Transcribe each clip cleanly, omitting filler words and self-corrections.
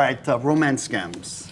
right, romance scams.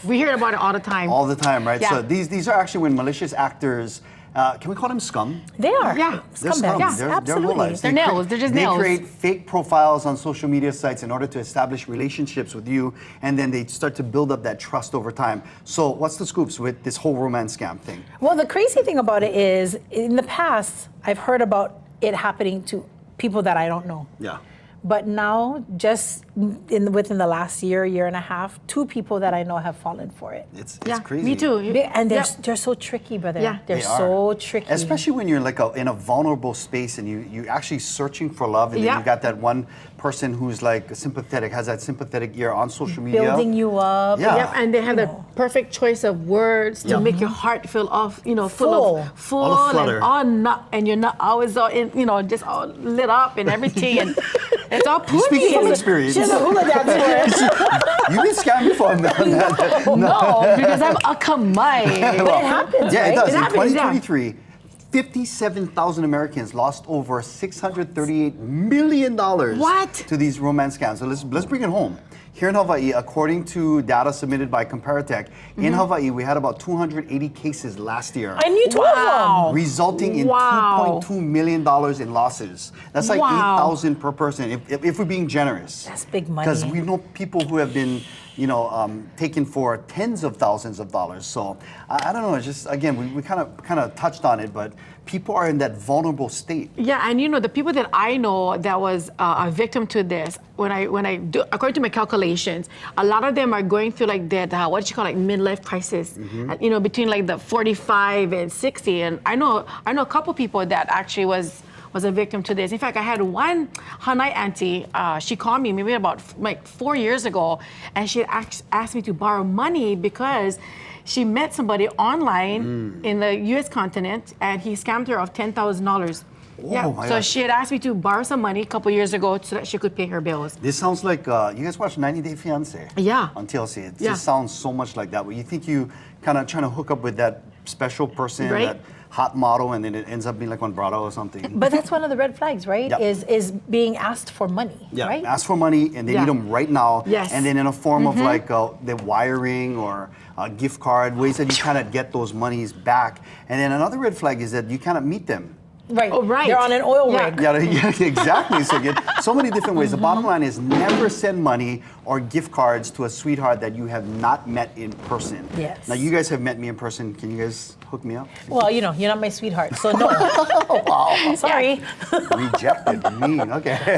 We hear about it all the time. All the time, right? Yeah. So these are actually when malicious actors, can we call them scum? They are. Yeah. They're scum. Scumbags. They're Absolutely. low lives. They're nails. They're just nails. They create fake profiles on social media sites in order to establish relationships with you, and then they start to build up that trust over time. So what's the scoops with this whole romance scam thing? Well, the crazy thing about it is, in the past, I've heard about it happening to people that I don't know. Yeah. But now, just within the last year and a half, 2 people that I know have fallen for it. It's Yeah, crazy. me too. And they're, Yep. they're so tricky, brother. Yeah. They're They so are. tricky. Especially when you're like in a vulnerable space and you're actually searching for love, and Yeah. then you got that one person who's like sympathetic, has that sympathetic ear on social media. Building you up. Yeah. Yep, and they have the perfect choice of words to Yeah. make your heart feel full Full. of full All aflutter. and all not, and you're not always all in, just all lit up and everything, and it's all poopy. Speaking from experience, She has a hula dance for it. you've been scammed before. No, because I'm a kamai. But it happens, Yeah, right? it does. It In happens, yeah. 2023, 57,000 Americans lost over $638 million What? to these romance scams. So let's bring it home. Here in Hawaii, according to data submitted by Comparitech, in Hawaii, we had about 280 cases last year, I knew 12 of them. resulting in Wow. $2.2 million in losses. That's like Wow. 8,000 per person, if we're being generous. That's big money. Because we know people who have been, taken for tens of thousands of dollars. So I don't know. It's just, again, we kind of touched on it, but people are in that vulnerable state. Yeah, and the people that I know that was a victim to this, when I do, according to my calculations, a lot of them are going through like that like midlife crisis, between like the 45 and 60. And I know a couple people that actually was a victim to this. In fact, I had one Hanai auntie, she called me maybe about like 4 years ago, and she asked me to borrow money because she met somebody online in the U.S. continent, and he scammed her of $10,000. Yeah, my so gosh. she had asked me to borrow some money a couple years ago so that she could pay her bills. This sounds like, you guys watch 90 Day Fiancé? Yeah. On TLC. It Yeah. just sounds so much like that. Where you think you kind of trying to hook up with that special person, Right. that hot model, and then it ends up being like one brado or something. But that's one of the red flags, right? Yep. Is being asked for money, Yeah, right? ask for money and they Yeah. need them right now. Yes. And then in a form of like the wiring or a gift card, ways that you kind of get those monies back. And then another red flag is that you kind of meet them. Right. Oh, right. They're on an oil Yeah. rig. Yeah, exactly. So you get so many different ways. The bottom line is never send money or gift cards to a sweetheart that you have not met in person. Yes. Now you guys have met me in person. Can you guys hook me up? Well, you're not my sweetheart, so no. Sorry. Rejected. Mean. Okay.